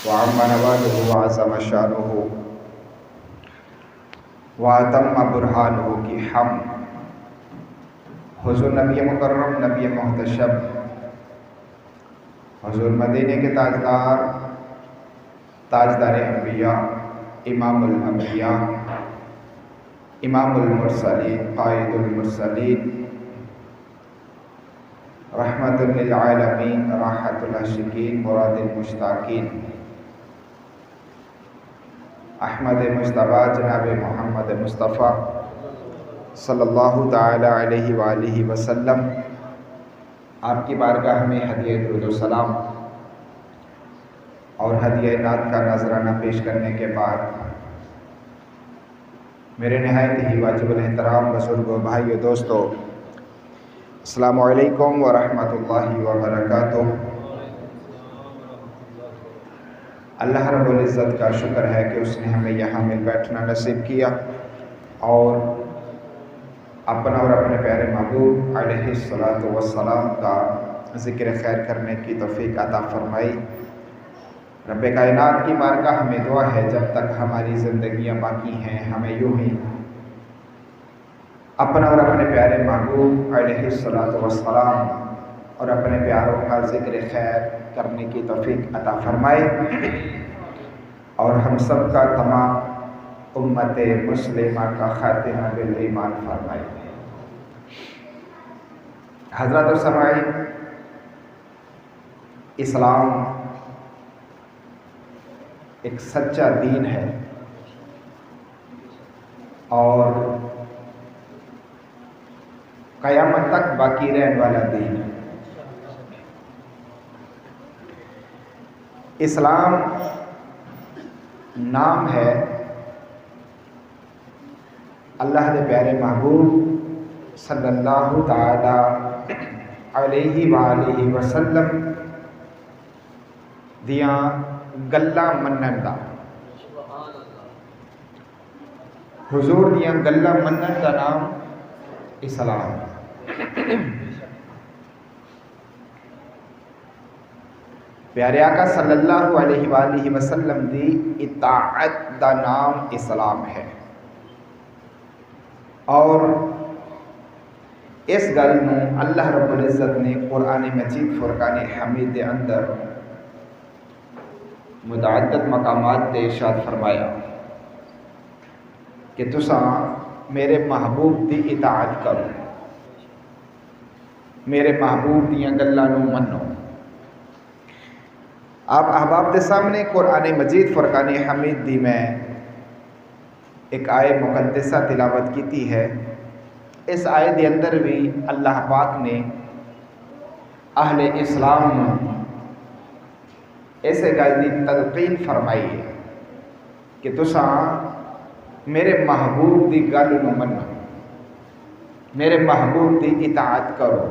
وعم نواله وعظم شانه واتم برہانہ کی حمد حضور نبی مکرم نبی محتشم حضور مدینے کے تاجدار انبیاء امام الانبیاء امام المرسلین قائد المرسلین رحمت للعالمین راحت العاشقین مراد المشتاقین احمد مجتبی جناب محمد مصطفیٰ صلی اللہ تعالی علیہ وآلہ وسلم آپ کی بارگاہ میں ہدیہ درود و سلام اور ہدیہ نعت کا نذرانہ پیش کرنے کے بعد میرے نہایت ہی واجب الاحترام بزرگوں بھائیو دوستو السلام علیکم ورحمۃ اللہ وبرکاتہ۔ اللہ رب العزت کا شکر ہے کہ اس نے ہمیں یہاں مل بیٹھنا نصیب کیا اور اپنا اور اپنے پیارے محبوب علیہ الصلاۃ والسلام کا ذکر خیر کرنے کی توفیق عطا فرمائی۔ رب کائنات کی بارگاہ میں دعا ہے جب تک ہماری زندگیاں باقی ہیں ہمیں یوں ہی اپنا اور اپنے پیارے محبوب علیہ الصلاۃ والسلام اور اپنے پیاروں کا ذکر خیر کرنے کی توفیق عطا فرمائے اور ہم سب کا تمام امت مسلمہ کا خاتمہ بالایمان فرمائے۔ حضرات و سامعین، اسلام ایک سچا دین ہے اور قیامت تک باقی رہنے والا دین ہے۔ اسلام نام ہے اللہ کے پیارے محبوب صلی اللہ تعالی علیہ وآلہ وسلم دیاں گلاں منن دا، حضور دیاں گلاں منن دا نام اسلام۔ پیارے آقا صلی اللہ علیہ وآلہ وسلم دی اطاعت دا نام اسلام ہے اور اس گل نو اللہ رب العزت نے قرآن مجید فرقان حمید دے اندر متعدد مقامات تے ارشاد فرمایا کہ تساں میرے محبوب دی اطاعت کرو، میرے محبوب دیاں گلاں نو منو۔ آپ احباب دے سامنے قرآن مجید فرقان حمید دی میں ایک آیت مقدسہ تلاوت کیتی ہے۔ اس آیت دے اندر بھی اللہ پاک نے اہل اسلام ایسے گل دی تلقین فرمائی ہے کہ تساں میرے محبوب دی گل نو منو، میرے محبوب دی اطاعت کرو۔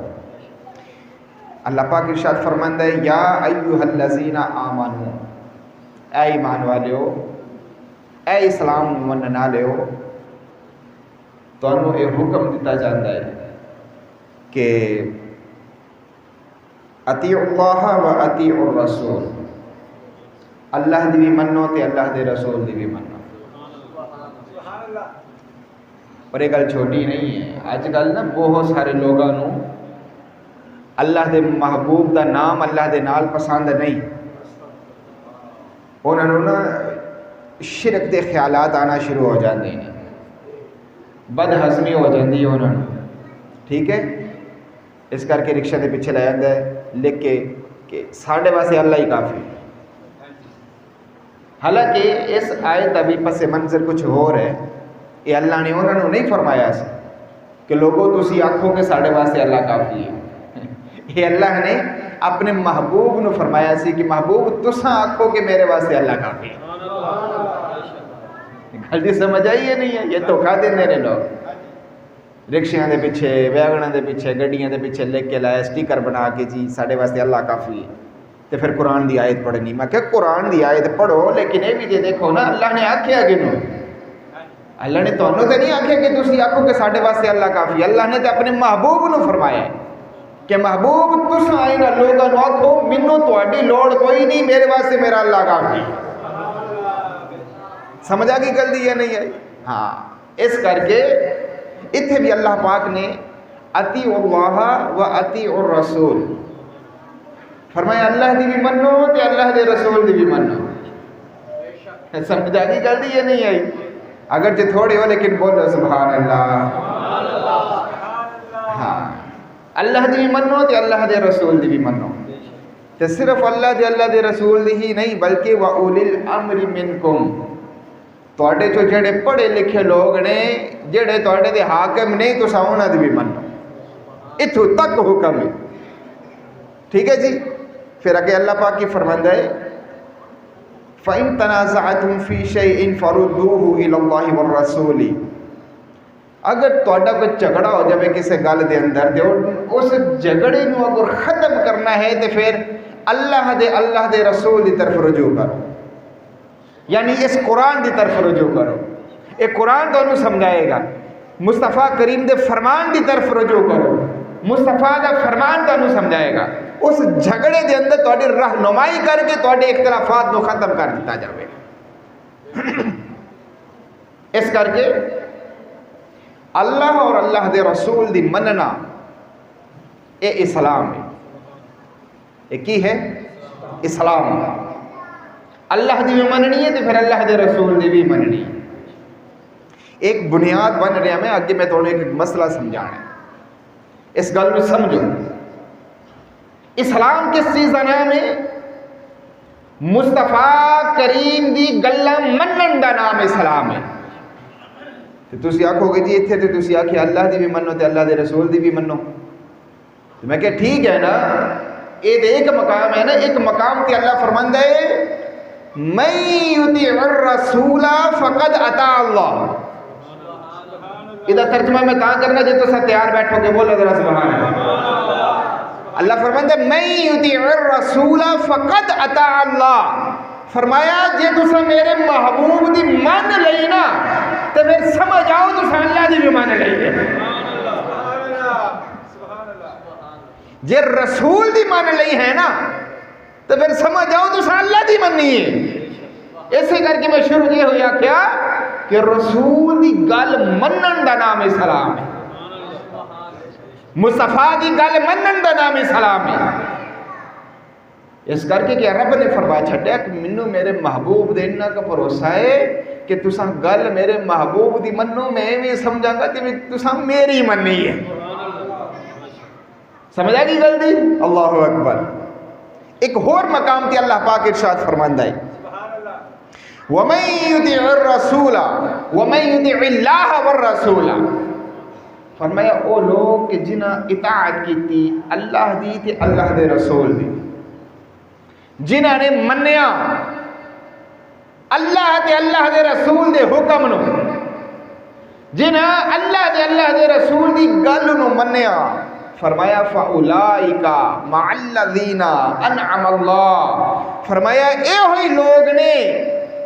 اللہ پاک ارشاد فرماندا ہے یا ایھا الذین آمنو، اے ایمان والیو، اے اسلام منن والےو، تانوں یہ حکم دیتا جاتا ہے کہ اطیعوا اللہ و اطیعوا الرسول، اللہ دی بھی منو تے اللہ دے رسول دی بھی منو۔ اور یہ گل چھوٹی نہیں ہے، اج کل نا بہت سارے لوگوں نو اللہ دے محبوب دا نام اللہ دے نال پسند نہیں، انہوں نے نا شرک دے خیالات آنا شروع ہو جاتے ہیں، بد ہضمی ہو جاتی ہے انہوں نے، ٹھیک ہے، اس کر کے رکشہ دے پیچھے لے جاتا ہے لکھ کے کہ ساڑھے واسطے اللہ ہی کافی۔ حالانکہ اس آیت کا بھی پس منظر کچھ اور ہے، یہ اللہ نے انہوں نے نہیں فرمایا سی کہ لوگوں تسی آکھو کہ ساڑھے واسطے اللہ کافی ہے، یہ اللہ نے اپنے محبوب نو فرمایا سی کہ محبوب تساں آکھو کہ میرے واسطے اللہ کافی ہے۔ گل جی سمجھ آئی ہے نہیں ہے؟ یہ دھوکا دیندے نے لوگ، رکشیاں دے پیچھے ویگناں دے پیچھے گڈیاں دے پیچھے لکھ کے لایا سٹیکر بنا کے جی ساڑھے واسطے اللہ کافی ہے، تے پھر قرآن دی آیت پڑھنی۔ میں کہ قرآن دی آیت پڑھو لیکن یہ بھی دیکھو نا اللہ نے آکھیا کنوں، اللہ نے تانوں تے نہیں آکھیا کہ تسی آکھو کہ ساڈے واسطے اللہ کافی ہے، اللہ نے تے اپنے محبوب نو فرمایا ہے کہ محبوب تساں آئی نہ لوگاں نو آکھو منو تہاڈی لوڑ کوئی نہیں، میرے واسطے میرا اللہ کافی۔ سمجھ آ گئی گل دی یا نہیں آئی؟ ہاں، اس کر کے اتھے بھی اللہ پاک نے اطیعوا اللہ و اطیعوا الرسول فرمایا، اللہ دی بھی منو تے اللہ دے رسول دی بھی منو۔ سمجھ آ گئی گل دی یا نہیں آئی؟ اگر جو تھوڑی ہو لیکن بولو سبحان اللہ۔ ہاں، اللہ دی بھی منو تے اللہ دے رسول دی بھی منو، تے صرف اللہ دے رسول دی ہی نہیں بلکہ وَأُولِي الْأَمْرِ مِنْكُمْ، تواڈے چو جڑے پڑھے لکھے لوگ نے، جڑے تواڈے دے حاکم نہیں، تساں انہاں دی بھی منو۔ اتھوں تک حکم ہے، ٹھیک ہے جی۔ پھر اگے اللہ پاک کی فرماندا ہے فَإِن تَنَازَعْتُمْ فِي شَيْءٍ فَرُدُّوهُ إِلَى اللَّهِ وَالرَّسُولِ، اگر تواڈا کوئی جھگڑا ہو جائے کسی گل دے اندر تے اس جھگڑے نو اگر ختم کرنا ہے تے پھر اللہ دے رسول دی طرف رجوع کرو، یعنی اس قرآن دی طرف رجوع کرو۔ ایک قرآن تانوں سمجھائے گا، مصطفیٰ کریم دے فرمان دی طرف رجوع کرو، مصطفیٰ دا فرمان تانوں سمجھائے گا، اس جھگڑے دے اندر تہاڈی رہنمائی کر کے تہاڈے اختلافات نو ختم کر دیتا جاوے۔ اس کر کے اللہ اور اللہ دے رسول دی مننا اے اسلام ہے۔ اے کی ہے؟ اسلام۔ اللہ دی بھی مننی ہے تو پھر اللہ دے رسول دی بھی مننی ہے۔ ایک بنیاد بن رہا میں آگے میں تھوڑے ایک مسئلہ سمجھانا ہے، اس گل میں سمجھو۔ اسلام کس چیز کا نام ہے؟ مصطفیٰ کریم دی گلاں منن دا نام اسلام ہے۔ تو تسی آکھو گے جی اتھے تے تسی آکھے اللہ دی بھی منو تے اللہ دے رسول دی بھی منو، تو میں کہ ٹھیک ہے نا، یہ تے ایک مقام ہے نا، ایک مقام تے اللہ فرماندا ہے من یطیع الرسول فقد اطاع اللہ۔ ادھر ترجمہ میں کہاں کرنا جی تو سب تیار بیٹھو گے، بولو ذرا سبحان اللہ۔ اللہ فرماندا ہے من یطیع الرسول فقد اطاع اللہ، فرمایا جے تسا میرے محبوب دی مان لئی نا تو پھر سمجھ آؤ تسا اللہ دی بھی مان لئی ہے۔ جے رسول دی مان لئی ہے نا تو پھر سمجھ آؤ تسا اللہ دی مننی ہے۔ اسے کر کے میں شروع یہ ہویا کیا کہ رسول دی گل منن دا نام اسلام ہے، مصطفیٰ دی گل منن دا نام اسلام ہے۔ اس کر کے کہ رب نے فرمایا چھڈیا کہ منو میرے محبوب دے انہاں کا بھروسہ ہے کہ تساں گل میرے محبوب دی منو، میں بھی سمجھاں گا کہ تساں میری مننی ہے۔ سمجھ آ گئی گل دی؟ اللہ اکبر۔ ایک اور مقام تے اللہ پاک ارشاد فرماندا ہے وَمَن يُطِعِ الرَّسُولَ وَمَن يُطِعِ اللَّهَ وَالرَّسُولَ، فرمایا او لوگ کہ جنہاں اطاعت کیتی اللہ دی تے اللہ دے رسول دی، جنہاں نے منیا اللہ تے اللہ دے رسول دے حکم نو، جنہاں اللہ دے رسول دی گل نو منیا، فرمایا فَأُولَئِكَ مَعَ الَّذِينَ أَنْعَمَ اللَّهُ، فرمایا اے ہوئی لوگ نے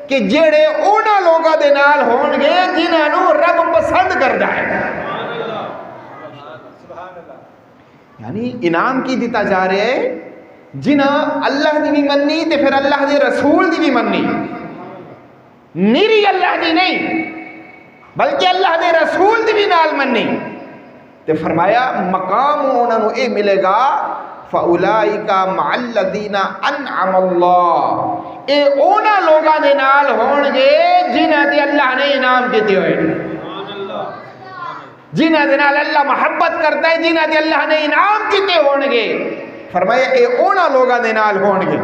کہ جڑے اونا لوگاں دے نال ہون گے جنہاں نو رب پسند کردا ہے۔ یعنی انعام کی دیتا جا رہے ہے جنہاں اللہ دی بھی مننی تے پھر اللہ دے رسول دی بھی مننی، نیری اللہ دی نہیں بلکہ اللہ دے رسول دی بھی نال مننی، تے فرمایا مقام انہاں نو اے ملے گا فَأُولَئِكَ مَعَ الَّذِينَ أَنْعَمَ اللَّهُ، اے اونا لوگاں دے نال ہون گے جنہاں تے اللہ نے انعام کیتے ہوئے، جنہاں دے نال اللہ محبت کرتا ہے، جنہاں تے اللہ نے انعام کیتے ہون گے، فرمایا اے اونا لوگاں دے نال ہون گے۔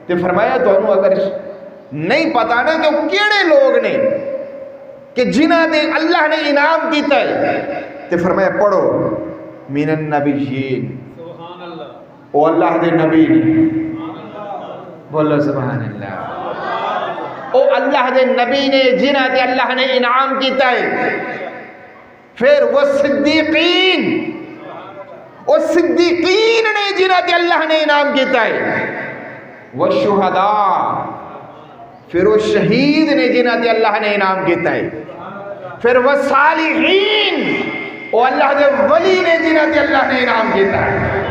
تے فرمایا تانوں اگر نہیں پتا نا کہ وہ کیڑے لوگ نے کہ جنہاں دے اللہ نے انعام کیتا ہے، تے فرمایا پڑھو من النبیین، او اللہ دے نبی نے، بولو سبحان اللہ، او اللہ دے نبی نے جنہاں تے اللہ نے انعام کیتا ہے، پھر وہ صدیقین، وہ صدیقین نے جنہاں تے اللہ نے انعام کیتا ہے، وہ شہداء، پھر وہ شہید نے جنہاں تے اللہ نے انعام کیتا ہے، پھر وہ صالحین، وہ اللہ دے ولی نے جنہاں تے اللہ نے انعام کیتا ہے۔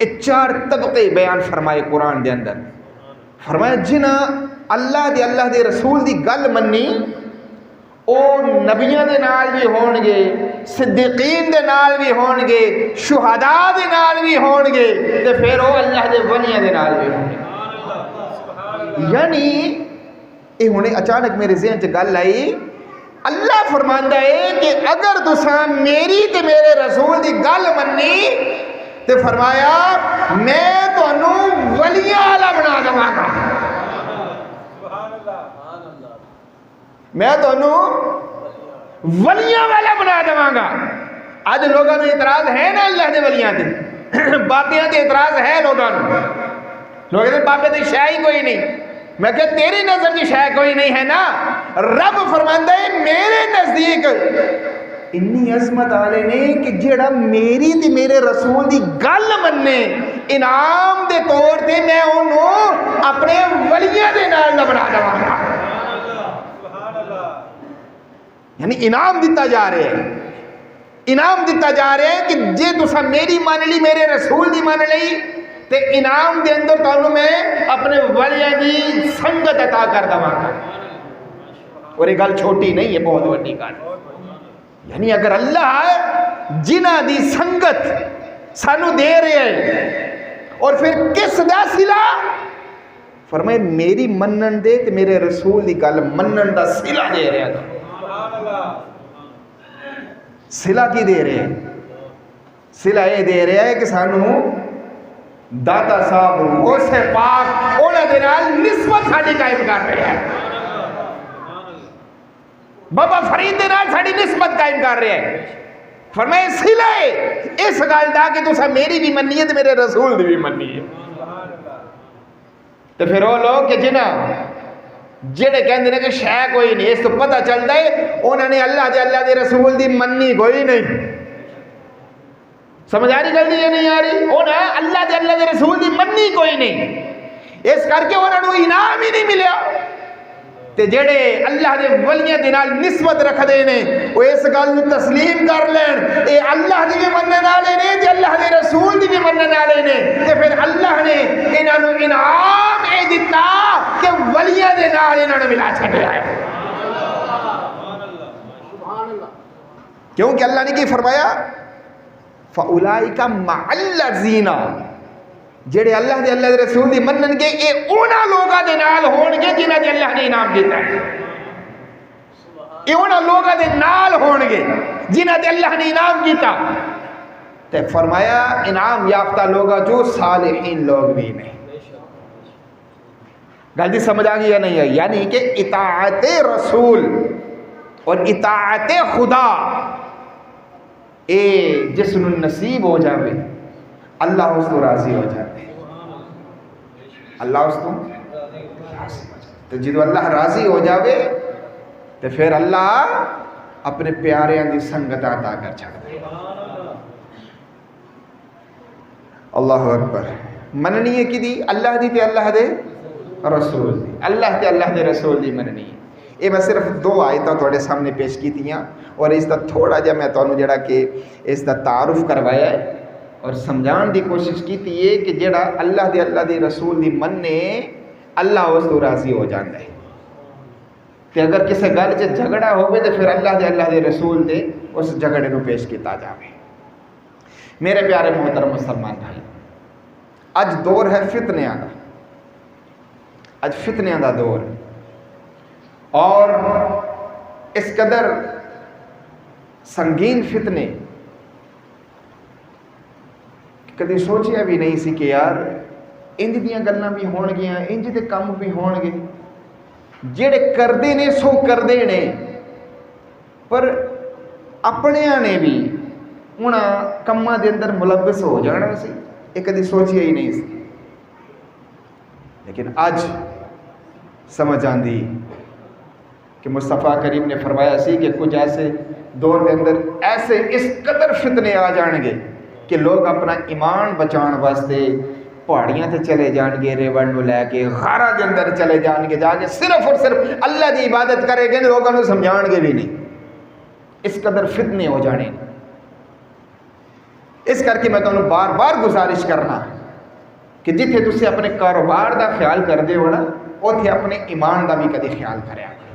یہ 4 طبقے بیان فرمائے قرآن دے اندر. فرمایا جنہ اللہ دے رسول دی گل منی او نبیاں دے نال بھی ہون گے، صدیقین دے نال بھی ہون گے، شہداء دے نال بھی ہون گے، تے پھر او اللہ دے ولیاں دے نال بھی ہون گے. یعنی یہ ہنے اچانک میرے ذہن چ گل آئی، اللہ فرماندا ہے کہ اگر تساں میری تے میرے رسول دی گل منی تے فرمایا میں تانوں ولیاں والا بنا دواں گا. میں تانوں ولیاں والا بنا دواں گا. اج لوگوں نے اعتراض ہے نا اللہ دے ولیاں تے، بابیاں تے اعتراض ہے لوگوں نے. لوگ کہتے بابے تے شے ہی کوئی نہیں. میں کہ تیری نظر دی شے کوئی نہیں ہے نا. رب فرماندا ہے میرے نزدیک اتنی عظمت والے نے کہ جڑا میری تے میرے رسول دی گل مننے انعام دے طور تے میں انہوں اپنے ولیاں دے نال نہ بنا دواں گا. یعنی انعام دیتا جا رہے ہیں، انعام دیتا جا رہے ہیں کہ جے تساں میری مان لی، میرے رسول دی مان لی تے انعام دے اندر تانوں میں اپنے ولیاں دی سنگت عطا کر دواں گا. اور یہ گل چھوٹی نہیں ہے، بہت بڑی گل. یعنی اگر اللہ جنہ دی سنگت سانو دے رہے ہیں اور پھر کس دا صلہ فرمائے میری منن دے تے میرے رسول دی گل منن دا صلہ دے رہے ہیں. صلہ کی دے رہے ہیں؟ صلہ یہ دے رہے ہیں کہ سانو داتا صاحب اسے پاک اونا دے نال نسبت ساڑی قائم کر رہے ہیں. بابا فرید دے نال ساڑی نسبت قائم کر رہے ہیں. فرمائے صلہ اس گل دا کہ تساں میری بھی منی ہے تے میرے رسول دی بھی منی ہے. تو پھر وہ لوگ کہ جنہ جڑے کہندے نے کہ شے کوئی نہیں، اس تو پتہ چلتا ہے انہوں نے اللہ دے رسول دی منی کوئی نہیں. سمجھ آ رہی گل یہ نہیں آ رہی؟ انہیں اللہ دے رسول دی منی کوئی نہیں، اس کر کے انہوں نے انعام ہی نہیں ملیا. تے جڑے اللہ دے ولیاں دے نال نسبت رکھ دے نے وہ اس گل تسلیم کر لین اے اللہ دی بھی منن والے نے تے اللہ دے رسول دی بھی منن والے نے. تے پھر اللہ نے انہاں نوں انعام اے دتا کہ ولیاں دے نال انہاں نوں ملا چھڈیا ہے. کیونکہ اللہ نے کی فرمایا فَأُولَئِكَ مَعَ الَّذِينَ جڑے اللہ دے رسول دی منن گے اے اونا لوگاں دے نال ہون گے جنہاں دے اللہ نے انعام دیتا ہے. اے اونا لوگاں دے نال ہون گے جنہاں دے اللہ نے انعام کیتا. تے فرمایا انعام یافتہ لوگا جو صالحین لوگ بھی نہیں. گل دی سمجھ آ گئی یا نہیں آئی؟ یعنی کہ اطاعت رسول اور اطاعت خدا اے جس نو نصیب ہو جاوے اللہ اس کو راضی ہو جاتے. اللہ اس کو راضی ہو جاتے. تو جدو اللہ راضی ہو جاوے تو پھر اللہ اپنے پیاریاں دی سنگت عطا کر چھڑتے. اللہ اکبر. مننی ہے کی دی اللہ دی تے اللہ دے رسول دی. اللہ تے اللہ دے رسول دی مننی ہے. یہ میں صرف 2 آیتاں تھوڑے سامنے پیش کی تھیاں اور اس دا تھوڑا جا میں تانوں جڑا کہ اس دا تعارف کروایا ہے اور سمجھان دی کوشش کی تھی یہ کہ جڑا اللہ دے رسول دی مننے اللہ اس تو راضی ہو جاندہ ہے. کہ اگر کسی گل چ جھگڑا ہوئے تو پھر اللہ دے رسول دے اس جھگڑے نو پیش کیتا جاوے. میرے پیارے محترم مسلمان بھائی، اج دور ہے فتنیاں دا. اج فتنیاں دا دور اور اس قدر سنگین فتنے کدی سوچیا بھی نہیں سی کہ یار انج دیاں گلاں بھی ہون گیاں، انج دے کام بھی ہون گے. جڑے کردے نے سو کردے نے پر اپنیاں نے بھی انہاں کماں دے اندر ملوث ہو جانا سی. یہ کدی سوچیا ہی نہیں سی. لیکن اج سمجھ آندی کہ مصطفیٰ کریم نے فرمایا سی کہ کچھ ایسے دور کے اندر ایسے اس قدر فتنے آ جان گے کہ لوگ اپنا ایمان بچان واسطے پہاڑیاں تے چلے جان گے، ریوڑ نو لے کے غارہ دے اندر چلے جان گے، جا کے صرف اور صرف اللہ دی عبادت کرے گے، لوگوں نے سمجھان گے بھی نہیں. اس قدر فتنے ہو جانے. اس کر کے میں تمہیں بار بار گزارش کرنا کہ جتھے تسی اپنے کاروبار دا خیال کردے ہو نا اوتھے اپنے ایمان دا بھی کدی خیال کریا کرو۔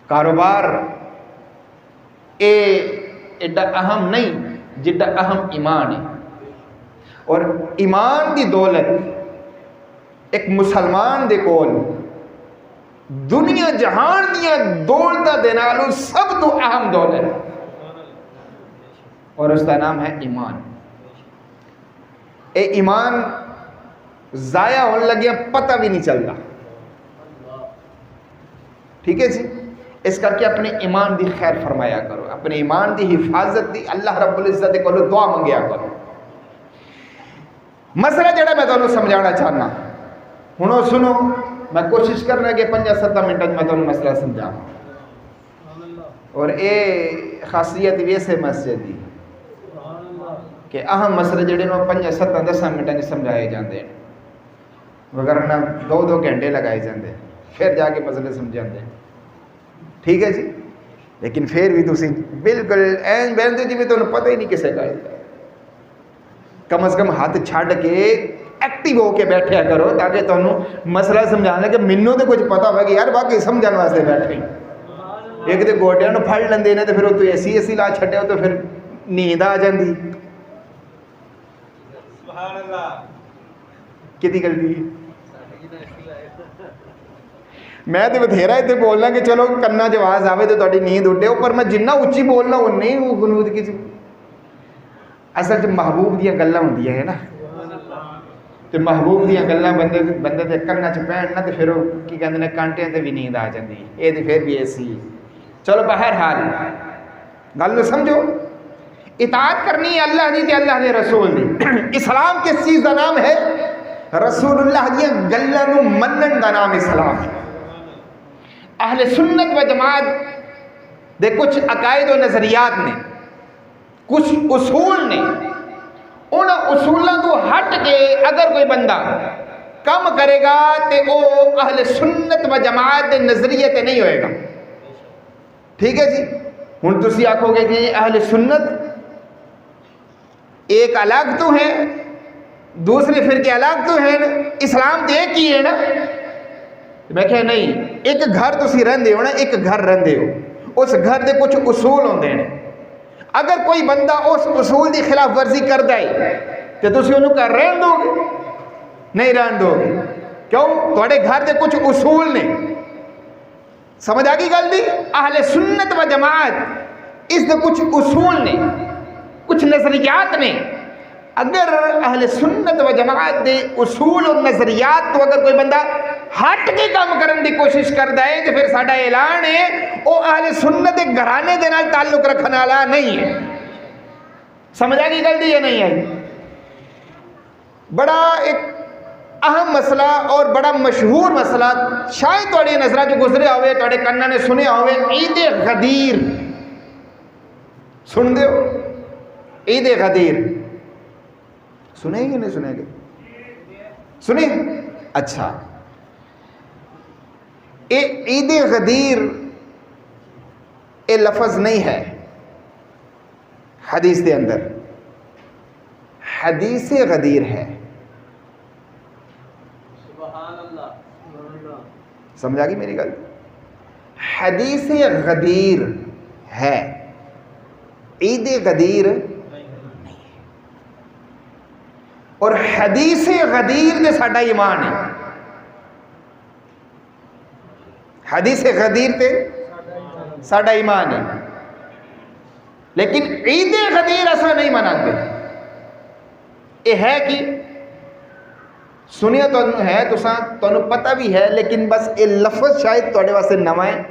کاروبار اے ایڈا اہم نہیں جڈا اہم ایمان ہے، اور ایمان دی دولت ایک مسلمان دے کول دنیا جہان دیا دولتاں دے نالوں سب تو اہم دولت، اور اس کا نام ہے ایمان۔ اے ایمان ضائع ہونے لگیا پتہ بھی نہیں چلتا، ٹھیک ہے جی۔ اس کر کے اپنے ایمان دی خیر فرمایا کرو، اپنے ایمان دی حفاظت دی اللہ رب العزت کو دعا منگیا کرو۔ مسئلہ جڑا میں تمہیں سمجھانا چاہنا ہوں سنو، میں کوشش کرنا کہ 5-7 منٹ میں تمہیں مسئلہ سمجھاؤں، اور اے خاصیت ویسے مسجد دی کہ اہم مسئلے جڑے نو 5-7-10 منٹ میں سمجھائے جاندے ہیں، وگرنہ 2 گھنٹے لگائے جاندے پھر جا کے مسئلے سمجھاندے، ٹھیک ہے جی۔ لیکن پھر بھی تسی بالکل این بہن جی بھی تمہیں پتہ ہی نہیں کسے کا، کم از کم ہاتھ چھڈ کے ایکٹیو ہو کے بیٹھیا کرو تاکہ تمہیں مسئلہ سمجھانا کہ مینوں تو کچھ پتا ہوگا کہ یار باقی سمجھان واسطے بیٹھے۔ ایک تو گوڈیاں نوں پھڑ لیندے نے تو پھر وہ ایسی لا چھڈیا تو پھر نیند آ جاندی۔ سبحان اللہ، کتنی غلطی میں تو بتھیرا اتنے بولنا کہ چلو کنا چ آواز آئے تو تاری نیند اٹھے، پر میں جنہ اچھی بولنا اُن ہی وہ غنود کی اصل محبوب دیا گلاں ہوندیاں ہے نا، تو محبوب دیا گلاں بندے دے کنا چ پہن نہ تو پھر وہ کی کہندے نے کانٹیاں تے بھی نیند آ جاندی، یہ تو پھر بھی ایسی۔ چلو بہرحال گل نو سمجھو، اطاعت کرنی ہے اللہ دی تے اللہ دے رسول دی۔ اسلام کس چیز کا نام ہے؟ رسول اللہ دیا گلاں نو منن دا نام اسلام ہے۔ اہل سنت و جماعت دے کچھ عقائد و نظریات نے، کچھ اصول نے، ان اصولوں تو ہٹ کے اگر کوئی بندہ کم کرے گا تو وہ اہل سنت و جماعت دے نظریے تے نہیں ہوئے گا، ٹھیک ہے جی۔ ہن تسی آکھو گے کہ اہل سنت ایک الگ تو ہے، دوسرے فرقے الگ تو ہیں، اسلام تو ایک ہی ہے نا۔ میں کہا نہیں، ایک گھر تسی رہندے ہو نا، ایک گھر رہندے ہو، اس گھر دے کچھ اصول ہوندے ہیں، اگر کوئی بندہ اس اصول دی خلاف ورزی کردا ہے تو تسی انہوں کا رہن دو گے؟ نہیں رہن دو گے، کیوں؟ تواڈے گھر دے کچھ اصول نے، سمجھ آ گئی گل دی؟ اہل سنت و جماعت اس دے کچھ اصول نے، کچھ نظریات نے۔ اگر اہل سنت و جماعت دے اصول اور نظریات تو اگر کوئی بندہ ہٹ کے کام کرنے کی کوشش کرتا ہے تو پھر ساڈا اعلان ہے وہ اہل سنت کے گھرانے دے نال تعلق رکھنے والا نہیں ہے۔ سمجھ آ گئی گل دی یا نہیں آئی؟ بڑا ایک اہم مسئلہ اور بڑا مشہور مسئلہ شاید تھوڑی نظروں جو گزریا ہوئے، تھوڑے کانوں نے سنیا ہوئے، عید غدیر سن دے ہو؟ عید غدیر سنے گے نہیں سنے گے؟ سنے؟ اچھا، عید غدیر یہ لفظ نہیں ہے حدیث دے اندر، حدیث غدیر ہے۔ سمجھ آ گئی میری گل؟ حدیث غدیر ہے، عید غدیر نہیں۔ اور حدیث غدیر دے ساڈا ایمان ہے، حدیث غدیر تے ساڈا ایمان ہے، لیکن عید غدیر ایسا نہیں مناتے۔ یہ ہے کہ سنیا تو ہے، تمہیں پتہ بھی ہے، لیکن بس یہ لفظ شاید تھوڑے واسطے نواں ہے۔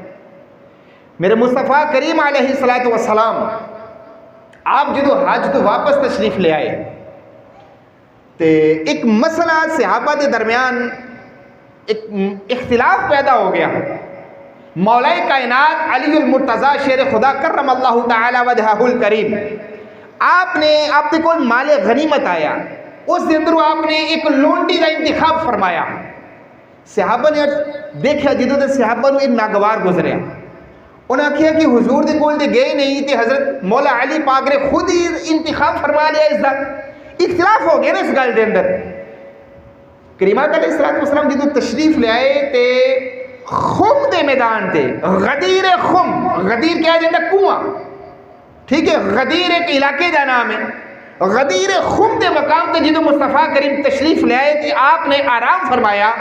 میرے مصطفیٰ کریم علیہ الصلوۃ والسلام آپ جدو حج تو واپس تشریف لے آئے تے ایک مسئلہ صحابہ کے درمیان ایک اختلاف پیدا ہو گیا۔ مولا کائنات علی المرتضیٰ شیر خدا کرم اللہ تعالی وجہہ الکریم، آپ کے کول مال غنیمت آیا، اس دن اندر آپ نے ایک لونڈی کا انتخاب فرمایا۔ صحابہ نے دیکھا، جدو تے صحابہ نو ایک ناگوار گزریا، انہوں نے کہا کہ حضور دے کول دے گئے نہیں تے حضرت مولا علی پاک نے خود ہی انتخاب فرما لیا اس دا، اختلاف ہو گیا نا اس گل دے اندر. کریم آقا علیہ السلام جدو تشریف لے آئے تے خم دے میدان تے غدیر خم، غدیر کیا جاتا کنواں، ٹھیک ہے، غدیر ایک علاقے دا نام ہے. غدیر خم دے مقام تے جدو مصطفیٰ کریم تشریف لے آئے تے آپ نے آرام فرمایا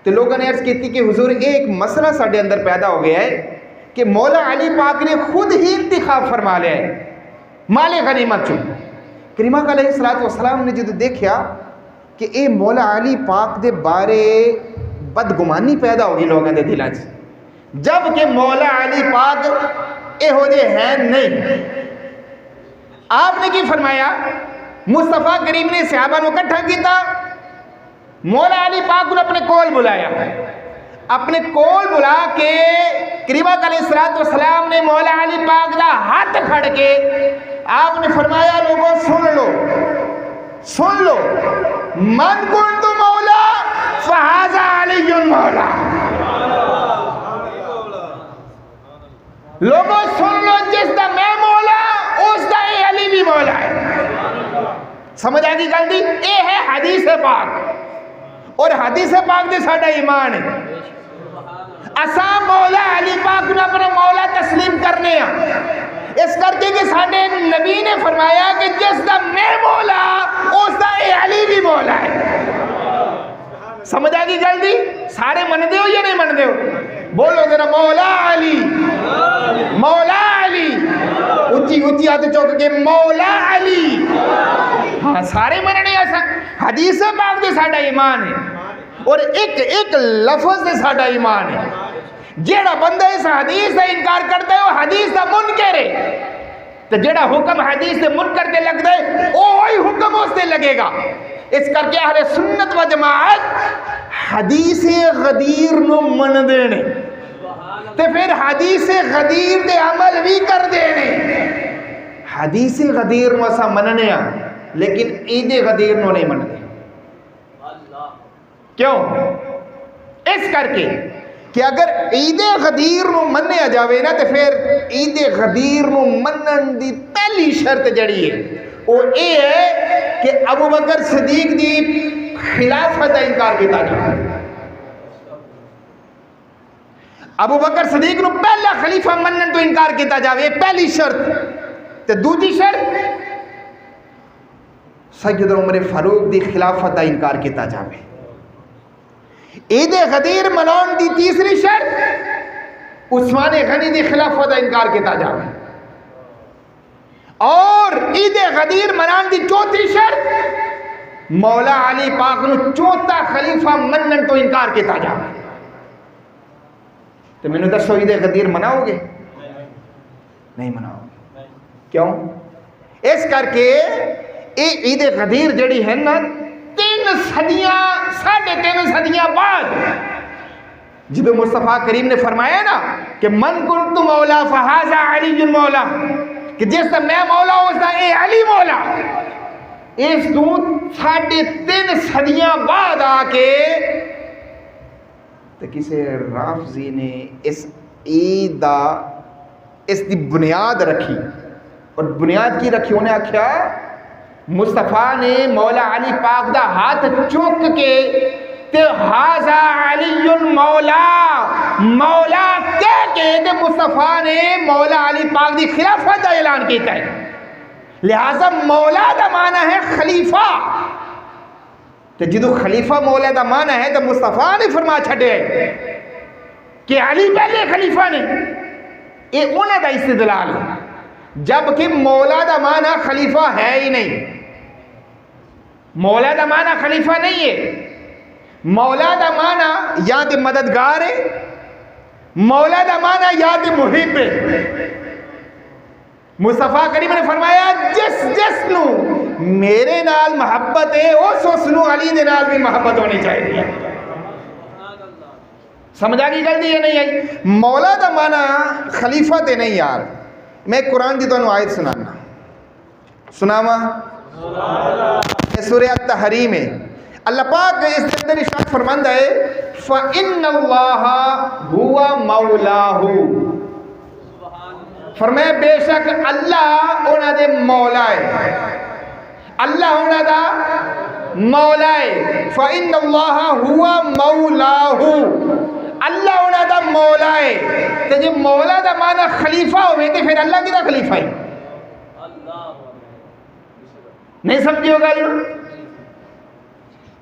تو لوگوں نے عرض کی تھی کہ حضور ایک مسئلہ ساڑھے اندر پیدا ہو گیا ہے کہ مولا علی پاک نے خود ہی انتخاب فرما لیا ہے مال غنیمت چوں. کریم آقا علیہ السلام نے جدو دیکھا کہ اے مولا علی پاک دے بارے بدگمانی پیدا ہوگی لوگوں دے دلوں سے، جب کہ مولا علی پاک اے ہو جے ہیں نہیں. آپ نے کی فرمایا، مصطفیٰ کریم نے صحابہ نو اکٹھا کیتا، مولا علی پاک نے اپنے کول بلایا، اپنے کول بلا کے کریم آقا علیہ السلام نے مولا علی پاک دا ہاتھ کھڑ کے آپ نے فرمایا لوگوں سن لو سن لو، من کنت مولا فہذا علی مولا. لوگوں سن لو، جس دا میں مولا اس دا اے علی بھی مولا ہے. سمجھ آگی گل دی؟ اے ہے حدیث پاک، اور حدیث پاک دے ساڈا ایمان ہے. اساں مولا علی پاک نے اپنا مولا تسلیم کرنے ہیں، اس کر کے کہ ساڈے نبی نے فرمایا کہ جس دا میں مولا اس دا اے علی بھی مولا ہے. سمجھ آ گئی گل دی؟ سارے من دے ہو یا نہیں من دے ہو؟ بولو ذرا مولا علی، مولا علی، اونچی اونچی ہاتھ چوک کے مولا علی. ہاں سارے مننے ایسا. حدیث پاک دے ساڈا ایمان ہے، اور ایک ایک لفظ دے ساڈا ایمان ہے. جیڑا بندہ اس حدیث دا انکار کرتا ہے وہ حدیث دا منکر ہے، تو جیڑا حکم حدیث دے منکر تے لگ دے وہی حکم اس تے لگے گا. اس کر کے اہل سنت و جماعت حدیث غدیر نو من دینے تے پھر حدیث غدیر دے عمل بھی کر دینے. حدیث غدیر نو اسا مننے ہاں لیکن عید غدیر نو نہیں مننے. کیوں؟ اس کر کے کہ اگر عید غدیر نو منیا جاوے نا تو پھر عید غدیر نو منن دی پہلی شرط جڑی ہے وہ یہ ہے کہ ابو بکر صدیق دی خلافت کا انکار کیتا جائے. ابو بکر صدیق نو پہلا خلیفہ منن تو انکار کیتا جاوے، پہلی شرط. تے دوسری شرط سید عمر فاروق دی خلافت کا انکار کیتا جاوے. عید غدیر منان دی تیسری شرط عثمان غنی دی خلافت کا انکار کیتا جاوے. اور عید غدیر منان دی چوتھی شرط مولا علی پاک نو چوتھا خلیفہ منن تو انکار کیتا جاوے. تو میں نے دسو عید غدیر مناؤ گے؟ نہیں مناؤ گے. کیوں؟ اس کر کے عید غدیر جڑی ہے نا 3 صدیاں 3.5 صدیاں بعد جب مصطفیٰ کریم نے فرمایا نا کہ من کنت مولا فہذا علی مولا، کہ جس دا میں مولا اس دا اے علی مولا، اس تو 3.5 صدیاں بعد آ کے تو کسی رافضی نے اس عید دا اس دی بنیاد رکھی. اور بنیاد کی رکھی؟ انہیں آکھیا مصطفیٰ نے مولا علی پاک دا ہاتھ چوک کے تے ہاذا علی مولا مولا کہہ کے تے مصطفیٰ نے مولا علی پاک دی خلافت دا اعلان کیتا ہے. لہذا مولا دا معنی ہے خلیفہ. تو جدو خلیفہ مولا دا معنی ہے تو مصطفیٰ نے فرما چھڑے کہ علی پہلے خلیفہ نے. یہ انہوں دا استدلال ہے، جبکہ مولا دا معنی خلیفہ ہے ہی نہیں. مولا دا معنی خلیفہ نہیں ہے. مولا دا معنی یا تے مددگار ہے، مولا دا معنی یا تے محب ہے. مصطفیٰ کریم نے فرمایا جس نو میرے نال محبت ہے اس نو علی دے نال بھی محبت ہونی چاہیے. سمجھا گی گل دی یہ نہیں آئی؟ مولا دا معنی خلیفہ تے نہیں یار. میں قرآن دی تو آیت سناواں سورہ التحریم ہے. اللہ پاک اس کے اندر ارشاد فرماندا ہے فَإِنَّ اللَّهَ هُوَ مَوْلَاهُ، فرمایا بے شک اللہ انہاں دے مولا ہے. اللہ ہونا دا مولا ہے، فَإِنَّ اللَّهَ هُوَ مَوْلَاهُ، اللہ ہونا دا مولا ہے۔ تو جب مولا دا معنی خلیفہ ہوئے تو پھر اللہ کی دا خلیفہ ہے؟ نہیں سمجھے ہوگا جو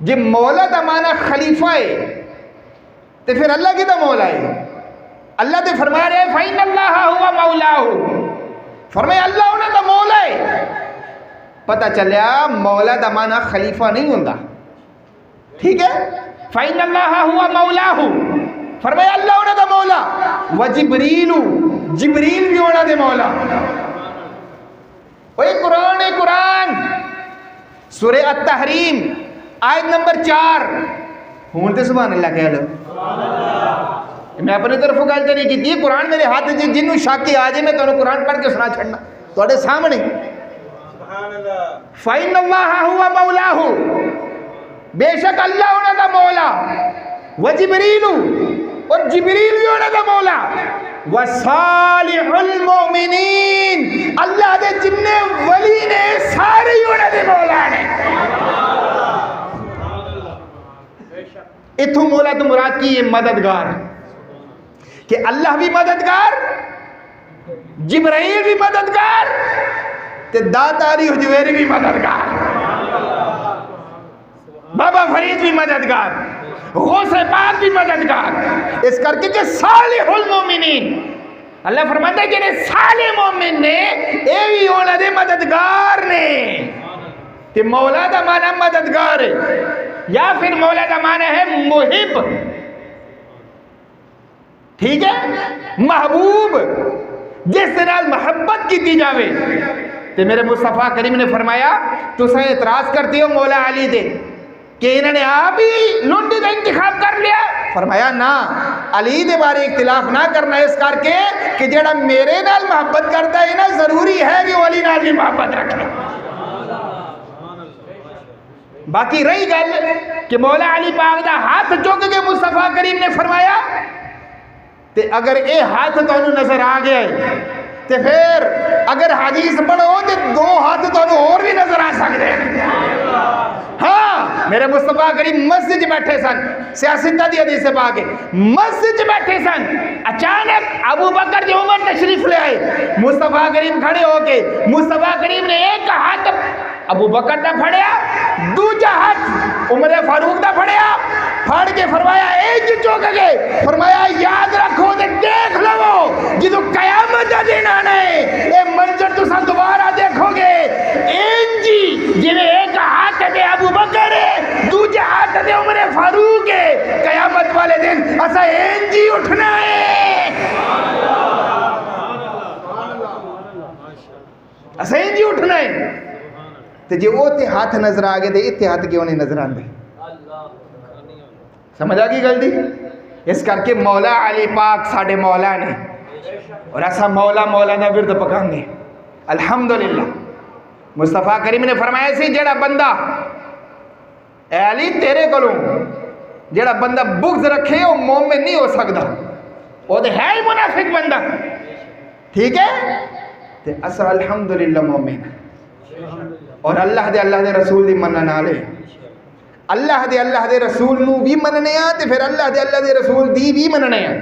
جب مولا دا معنی خلیفہ ہے تو پھر اللہ کی دا مولا ہے۔ اللہ تو فرما رہے ہیں فَإِنَّ اللَّهَ هُوَ مَوْلَاهُ، فرمائے اللہ ہونا دا مولا ہے۔ پتہ چلیا مولا دا معنی خلیفہ نہیں ہوندہ، ٹھیک ہے؟ فَإِنَّ اللَّهَ هُوَ مَوْلَاهُ، فرمایا اللہ ہونا دا مولا، وَجِبْرِيلُ، جبریل بھی ہونا دے مولا۔ اوہ قرآن سورہ التحریم آیت نمبر 4 ہونتے سبحان اللہ کہہ لو۔ میں اپنے طرف گل تو نہیں کی، قرآن میرے ہاتھ جنہوں شاکی آجے میں تو قرآن پڑھ کے سنا چھڑنا توڑے سامنے۔ فَإِنَّ اللَّهَ هُوَ مَوْلَاهُ، بے شک اللہ ہونا دا مولا، وَجِبْرِيلُ، اور جبریل بھی ہونا دا مولا، وَصَالِحُ الْمُؤْمِنِينَ، اللہ دے جننے ولی نے سارے ہی ہونا دے مولا نے۔ اتھو مولا تو مراد کی یہ مددگار، کہ اللہ بھی مددگار، جبرائیل بھی مددگار، تے داتاری حجویری بھی مددگار، بابا فرید بھی مددگار، غوث پاک بھی مددگار، اس کر کے کہ صالح المومنین، اللہ فرماتا ہے کہ صالح مومن نے اے بھی ہونا دے مددگار نے۔ کہ مولا دا معنی مددگار ہے، یا پھر مولا دا معنی ہے محب، ٹھیک ہے؟ محبوب، جس سے نال محبت کی دی جاوے۔ تو میرے مصطفیٰ کریم نے فرمایا تو سا اعتراض کرتے ہو مولا علی دے کہ انہوں نے آپ ہی لنڈی کا انتخاب کر لیا؟ فرمایا نا، علی دے بارے اختلاف نہ کرنا اس کر کے کہ جڑا میرے نال محبت کرتا ہے نا ضروری ہے کہ ولی نال بھی محبت رکھے۔ باقی رہی گل کہ مولا علی پاک دا ہاتھ چوک کے مصطفیٰ کریم نے فرمایا تے اگر اے ہاتھ تو انہوں نظر آ گیا ہے تے پھر اگر حدیث پڑھو تے 2 ہاتھ تو انہوں اور بھی نظر آ سکتے ہیں۔ ہاں میرے مصطفیٰ کریم مسجد بیٹھے سن، سیاستہ دی حدیث سے پاکے مسجد بیٹھے سن، اچانک ابو بکر جو عمر تشریف لے آئے، مصطفیٰ کریم کھڑے ہو کے مصطفیٰ کریم نے ایک ہاتھ ابو بکر دا پھڑیا، دوجا ہاتھ عمر فاروق دا پھڑیا، پھڑ کے فرمایا ایک چوک گئے، فرمایا یاد رکھو دے دیکھ لو جدو قیامت دا دن آنا ہے اے منظر تو سا دوبارہ دیکھو گے، انجی جنہیں ایک ہاتھ دے ابو بکر ہے، دوجا ہاتھ دے عمر فاروق ہے، قیامت والے دن اسا انجی اٹھنا ہے، اسا انجی اٹھنا ہے۔ تو جی وہ تے ہاتھ نظر آگے دے اتے ہاتھ کیوں نہیں نظر آندے؟ سمجھ آگی گل دی؟ اس کر کے مولا علی پاک ساڑھے مولا نے، اور ایسا مولا دا ورد پکان دے الحمدللہ۔ مصطفیٰ کریم نے فرمایا سی جڑا بندہ اے علی تیرے کلوں جڑا بندہ بغض رکھے وہ مومن نہیں ہو سکتا، وہ تو ہے ہی منافق بندہ، ٹھیک ہے؟ تو ایسا الحمدللہ مومن، اور اللہ دے رسول دی منن والے، اللہ دے رسول نو بھی مننے ہیں تے پھر اللہ دے رسول دی بھی مننے ہیں۔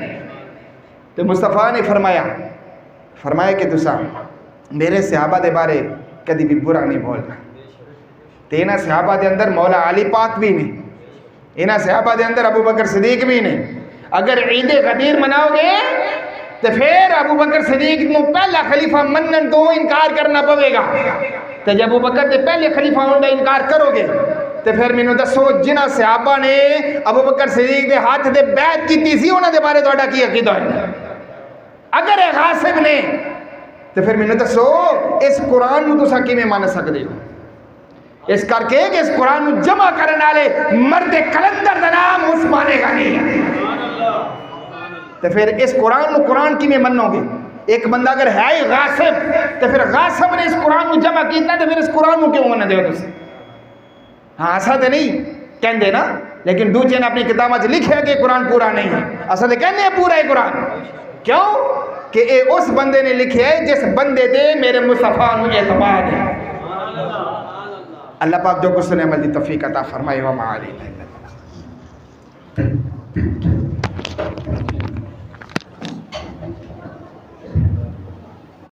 تو مصطفیٰ نے فرمایا کہ تسا میرے صحابہ دے بارے کدی بھی برا نہیں بولنا۔ تینا صحابہ دے اندر مولا علی پاک بھی نہیں، اینا صحابہ دے اندر ابو بکر صدیق بھی نہیں۔ اگر عید غدیر مناؤ گے تو پھر ابو بکر صدیق نو پہلا خلیفہ منن تو انکار کرنا پوے گا، تو جب ابو بکر دے پہلے خلیفہ ہوندہ انکار کرو گے تو پھر میں نے دسو جنہ صحابہ نے ابو بکر صدیق دے ہاتھ دے بیعت کی تیسی ہونا دے بارے دوڑا کی عقیدہ ہے؟ اگر اے غاصب نے تو پھر میں نے دسو اس قرآن نو تو ساکی میں مانا سکتے ہو؟ اس کر کے کہ اس قرآن نو جمع کرنے والے مرد کلندر دا نام عثمان غنی ہے، تو پھر اس قرآن نو قرآن کی میں منو گے؟ ایک بندہ اگر ہے ہی غاصب تو پھر غاصب نے اس قرآن نو جمع کیتا تو پھر اس قرآن نو کیوں منہ دے ہو تسے؟ ہاں ایسا تو نہیں کہندے نا، لیکن دوسرے نے اپنی کتابیں لکھے کہ قرآن پورا نہیں ہے، اصل کہنے ہیں پورا ہے قرآن، کیوں کہ اے اس بندے نے لکھے ہے جس بندے دے میرے مصطفیٰ نو اعتماد ہے۔ اللہ پاک جو کچھ سنے عمل دی توفیق عطا فرمائے وما علینا